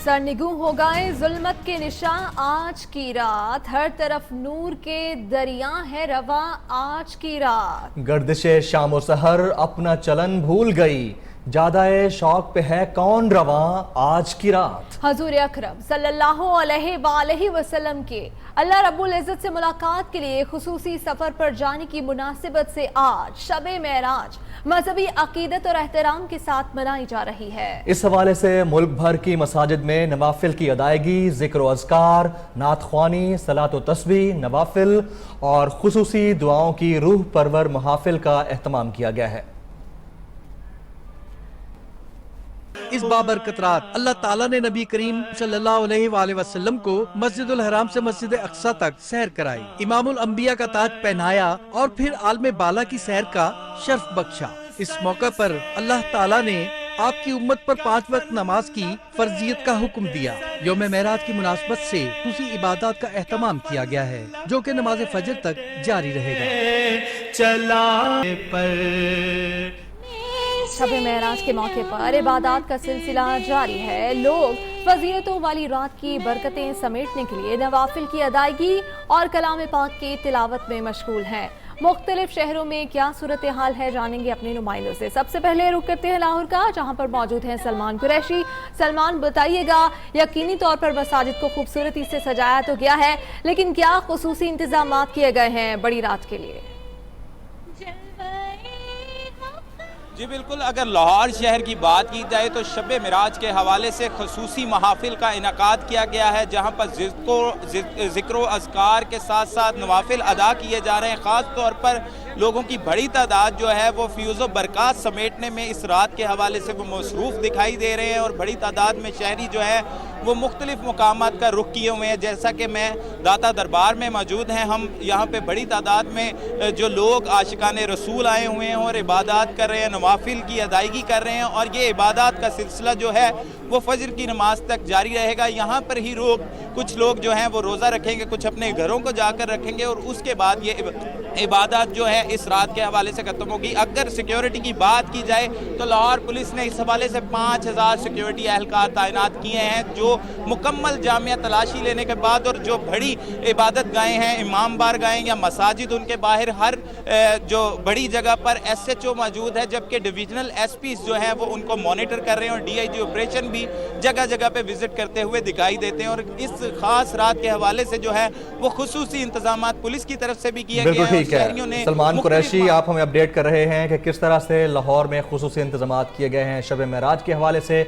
सरनिगू हो गए जुल्मत के निशान आज की रात, हर तरफ नूर के दरिया है रवा आज की रात। गर्दिशे शाम सहर अपना चलन भूल गई, जादाए शौक पे है कौन रवा आज की रात। हजूर अकरम सल्लल्लाहु अलैहि वसल्लम के अल्लाह रब्बुल इज़्ज़त से मुलाकात के लिए खुसूसी सफर पर जाने की मुनासिबत से आज शब-ए मेराज मजहबी अकीदत और एहतराम के साथ मनाई जा रही है। इस हवाले से मुल्क भर की मसाजिद में नवाफिल की अदायगी, जिक्र व अज़कार, नात ख्वानी, सलात व तस्बीह, नवाफिल और खुसूसी दुआओं की रूह परवर महाफिल का एहतमाम किया गया है। इस बाबरकत रात अल्लाह ताला ने नबी करीम सल्लल्लाहु अलैहि वसल्लम को मस्जिदुल हराम से मस्जिद अक्सा तक सैर कराई, इमामुल अंबिया का ताज पहनाया और फिर आलमे बाला की सैर का शर्फ बख्शा। इस मौके पर अल्लाह ताला ने आपकी उम्मत पर 5 वक्त नमाज की फर्जियत का हुक्म दिया। यौम मेराज की मुनासबत से दूसरी इबादत का एहतमाम किया गया है, जो कि नमाज फजर तक जारी रहेगा। चला पर शब-ए मेराज के मौके पर इबादत का सिलसिला जारी है। लोग फजीलतों वाली रात की बरकतें समेटने के लिए नवाफिल की अदायगी और कलाम पाक की तिलावत में मशगूल हैं। मुख्तलिफ शहरों में क्या सूरत हाल है जानेंगे अपने नुमाइंदों से। सबसे पहले रुख करते हैं लाहौर का, जहां पर मौजूद हैं सलमान कुरैशी। सलमान, बताइएगा, यकीनी तौर पर मसाजिद को खूबसूरती से सजाया तो गया है, लेकिन क्या खुसूसी इंतजाम किए गए हैं बड़ी रात के लिए? जी बिल्कुल, अगर लाहौर शहर की बात की जाए तो शब-ए मेराज के हवाले से खसूसी महाफिल का इनकाद किया गया है, जहां पर ज़िक्र व अज़कार के साथ साथ नवाफिल अदा किए जा रहे हैं। ख़ास तौर पर लोगों की बड़ी तादाद जो है वो फ़्यूज़ व बरक़ात समेटने में इस रात के हवाले से वो मसरूफ़ दिखाई दे रहे हैं और बड़ी तादाद में शहरी जो है वो मुख्तलिफ मकामात का रुख किए हुए हैं। जैसा कि मैं दाता दरबार में मौजूद हैं, हम यहाँ पे बड़ी तादाद में जो लोग आशिकाने रसूल आए हुए हैं और इबादत कर रहे हैं, नवाफिल की अदायगी कर रहे हैं और ये इबादत का सिलसिला जो है वो फजर की नमाज तक जारी रहेगा। यहाँ पर ही कुछ लोग जो हैं वो रोज़ा रखेंगे, कुछ अपने घरों को जाकर रखेंगे और उसके बाद ये इबादत जो है इस रात के हवाले से ख़त्म होगी। अगर सिक्योरिटी की बात की जाए तो लाहौर पुलिस ने इस हवाले से 5000 सिक्योरिटी एहलकार तैनात किए हैं, जो मुकम्मल जामिया तलाशी लेने के बाद और जो बड़ी इबादत गाहें हैं, इमाम बार गाहें या मसाजिद, उनके बाहर हर जो बड़ी जगह पर SHO मौजूद है, जबकि डिविजनल SPs जो हैं वो उनको मॉनिटर कर रहे हैं और DIG ऑपरेशन भी जगह जगह पे विजिट करते हुए दिखाई देते हैं। और इस खास रात के हवाले से जो है वो खुसूसी इंतजाम पुलिस की तरफ से भी किए गए हैं। शहरियों ने सलमान कुरैशी, आप हमें अपडेट कर रहे हैं कि किस तरह से लाहौर में खुसूसी इंतजाम किए गए हैं शब मेराज के हवाले से।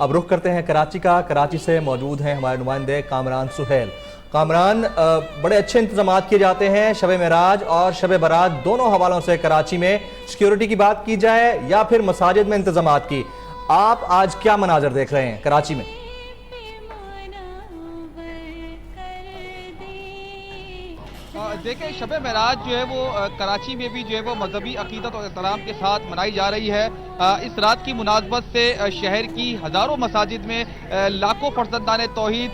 अब रुख करते हैं कराची का। कराची से मौजूद हैं हमारे नुमाइंदे कामरान सुहेल। कामरान, बड़े अच्छे इंतजाम किए जाते हैं शब मेराज और शब बारात दोनों हवालों से कराची में। सिक्योरिटी की बात की जाए या फिर मसाजिद में इंतजाम की, आप आज क्या मनाजर देख रहे हैं कराची में? देखिए, शब मेराज जो है वो कराची में भी जो है वो मजहबी अकीदत और एहतराम के साथ मनाई जा रही है। इस रात की मुनासबत से शहर की हज़ारों मसाजिद में लाखों फर्जंदान तौहीद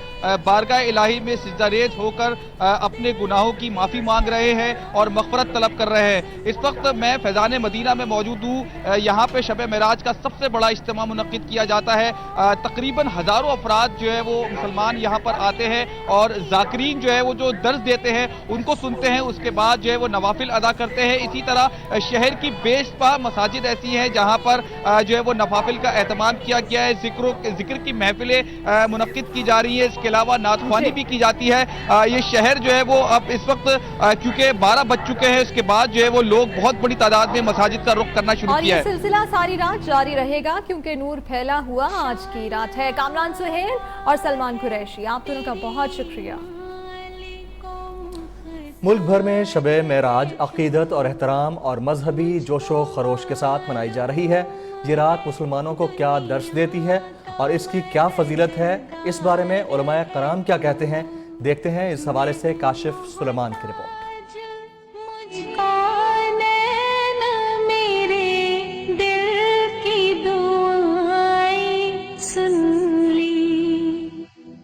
बारगाह इलाही में सिजदा रेज़ होकर अपने गुनाहों की माफ़ी मांग रहे हैं और मग़फ़रत तलब कर रहे हैं। इस वक्त मैं फैज़ान मदीना में मौजूद हूँ। यहाँ पे शब मेराज का सबसे बड़ा इज्तिमा मुनक़्क़िद किया जाता है। तकरीबन हज़ारों अफराद जो है वो मुसलमान यहाँ पर आते हैं और ज़ाकिरीन जो है वो जो दर्स देते हैं उनको सुनते हैं, उसके बाद जो है वो नवाफिल अदा करते हैं। इसी तरह शहर की बेशपा मसाजिद ऐसी हैं जहाँ पर जो है वो नवाफिल का एहतमाम किया गया है, जिक्र की महफिलें मुनक़्क़िद की जा रही है, इसके अलावा नात ख्वानी भी की जाती है। ये शहर जो है वो अब इस वक्त क्योंकि 12 बज चुके हैं, इसके बाद जो है वो लोग बहुत बड़ी तादाद में मसाजिद का रुख करना शुरू किया है। ये सिलसिला सारी रात जारी रहेगा क्योंकि नूर फैला हुआ आज की रात है। कामरान सुहेल और सलमान कुरैशी, आप दोनों का बहुत शुक्रिया। मुल्क भर में शब मेराज अकीदत और एहतराम और मजहबी जोशो खरोश के साथ मनाई जा रही है। ये रात मुसलमानों को क्या दर्श देती है और इसकी क्या फजीलत है, इस बारे में उलमाए कराम क्या कहते हैं, देखते हैं इस हवाले से काशिफ सुलेमान की रिपोर्ट।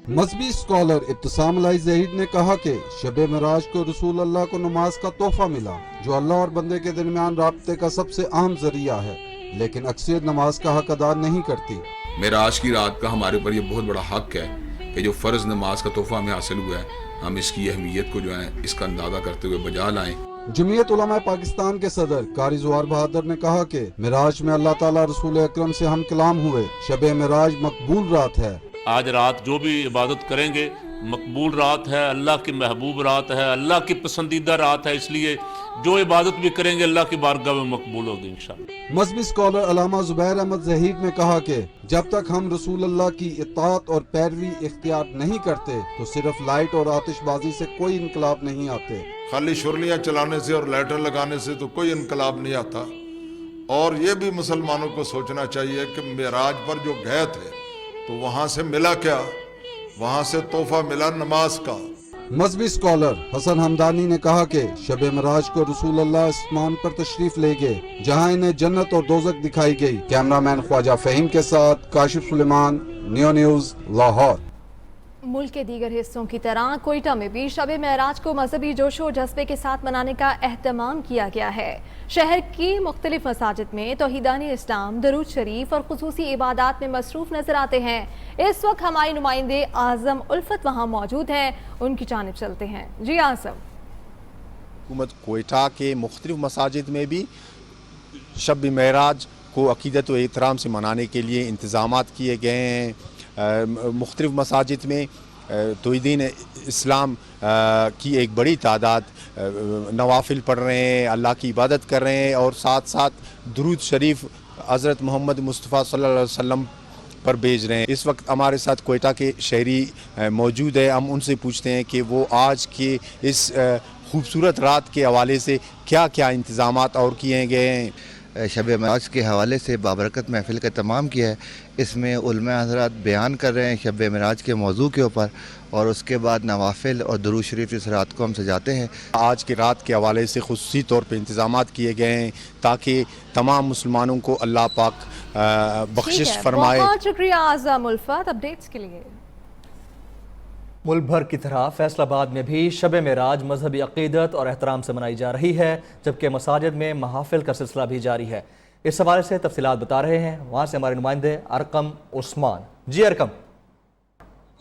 मजहबी स्कॉलर इब्तिसाम लाई ज़हीर ने कहा कि शब मेराज को रसूल अल्लाह को नमाज का तोहफा मिला, जो अल्लाह और बंदे के दरमियान राब्ते का सबसे अहम जरिया है, लेकिन अक्सर नमाज का हक अदा नहीं करती। मेराज की रात का हमारे ऊपर ये बहुत बड़ा हक है कि जो फ़र्ज़ नमाज का तोहफ़ा हमें हासिल हुआ है, हम इसकी अहमियत को जो है इसका अंदाज़ा करते हुए बजा लाएं। जमीयत उलमा पाकिस्तान के सदर कारी ज़ुवार बहादुर ने कहा कि मिराज में अल्लाह ताला रसूल अकरम से हम कलाम हुए। शब मिराज मकबूल रात है। आज रात जो भी इबादत करेंगे मकबूल रात है, अल्लाह की महबूब रात है, अल्लाह की पसंदीदा रात है, इसलिए जो इबादत भी करेंगे अल्लाह की बारगाह में मकबूल होगी इंशाअल्लाह। मजहबी स्कॉलर अल्लामा ज़ुबैर अहमद ज़हीर ने कहा कि जब तक हम रसूल अल्लाह की इताअत और पैरवी इख्तियार नहीं करते तो सिर्फ लाइट और आतिशबाजी से कोई इनकलाब नहीं आते। खाली शुरलियाँ चलाने से और लाइटर लगाने से तो कोई इनकलाब नहीं आता। और ये भी मुसलमानों को सोचना चाहिए कि मेराज पर जो गए थे तो वहाँ से मिला क्या? वहाँ से तोहफा मिला नमाज का। मजहबी स्कॉलर हसन हमदानी ने कहा कि शब मिराज को रसूल अल्लाह आसमान पर तशरीफ ले गए, जहाँ इन्हें जन्नत और दोज़ख दिखाई गई। कैमरामैन ख्वाजा फहीम के साथ काशिफ सुलेमान, नियो न्यूज़, लाहौर। मुल्क के दीगर हिस्सों की तरह कोयटा में भी शब मेराज को मजहबी जोशो जज्बे के साथ मनाने का एहतमाम किया गया है। शहर की मुख्तलिफ मसाजिद में तौहीदानी इस्लाम, दरूद शरीफ और खुसूसी इबादात में मसरूफ नजर आते हैं। इस वक्त हमारे नुमाइंदे आज़म उल्फत वहाँ मौजूद हैं, उनकी जानिब चलते हैं। जी आज़म। हुकूमत कोयटा के मुख्तलिफ मसाजिद में भी शब मेराज को अकीदत व एहतराम से मनाने के लिए इंतज़ामात किए गए हैं। मुख्तलिफ मसाजिद में तौहीदीन इस्लाम की एक बड़ी तादाद नवाफिल पढ़ रहे हैं, अल्लाह की इबादत कर रहे हैं और साथ साथ दुरूद शरीफ हज़रत मोहम्मद मुस्तफ़ा सल्लल्लाहु अलैहि वसल्लम पर भेज रहे हैं। इस वक्त हमारे साथ कोयटा के शहरी मौजूद है। हम उनसे पूछते हैं कि वो आज के इस खूबसूरत रात के हवाले से क्या क्या इंतज़ामात और किए गए हैं। शब मेराज के हवाले से बाबरकत महफिल का तमाम किया है। इसमें उलमा हज़रात बयान कर रहे हैं शब मेराज के मौजू के ऊपर, और उसके बाद नवाफिल और दुरूद शरीफ इस रात को हम सजाते हैं। आज की रात के हवाले से खुसूसी तौर पे इंतज़ामात किए गए हैं ताकि तमाम मुसलमानों को अल्लाह पाक बख्शिश फरमाए। बहुत शुक्रिया आज़म उल्फत अपडेट्स के लिए। मुल्क भर की तरह फैसलाबाद में भी शब मेराज मजहबी अक़ीदत और एहतराम से मनाई जा रही है, जबकि मसाजिद में महाफिल का सिलसिला भी जारी है। इस हवाले से तफसीलात बता रहे हैं वहाँ से हमारे नुमाइंदे अरकम उस्मान। जी अरकम।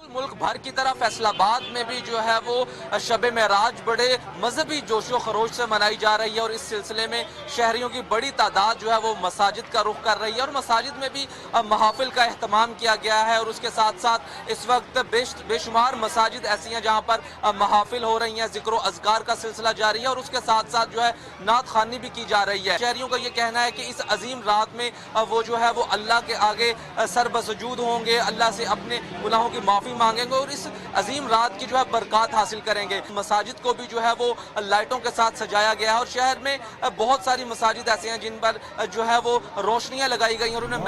मुल्क भर की तरह फैसलाबाद में भी जो है वो शब मेराज बड़े मजहबी जोशो खरोश से मनाई जा रही है और इस सिलसिले में शहरियों की बड़ी तादाद जो है वो मसाजिद का रुख कर रही है और मसाजिद में भी महाफिल का एहतमाम किया गया है। और उसके साथ साथ इस वक्त बेशुमार मसाजिद ऐसी हैं जहाँ पर महाफिल हो रही हैं, जिक्र अज़कार का सिलसिला जारी है और उसके साथ साथ जो है नात खानी भी की जा रही है। शहरियों का ये कहना है कि इस अजीम रात में वो जो है वो अल्लाह के आगे सर बसजूद होंगे, अल्लाह से अपने गुनाहों की माफ़ी मांगेंगे और इस अजीम रात की जो है बरकत हासिल करेंगे। मसाजिद को भी जो है वो लाइटों के साथ सजाया गया है और शहर में बहुत सारी मसाजिद ऐसी हैं जिन पर जो है वो रोशनियां लगाई गई हैं और उन्हें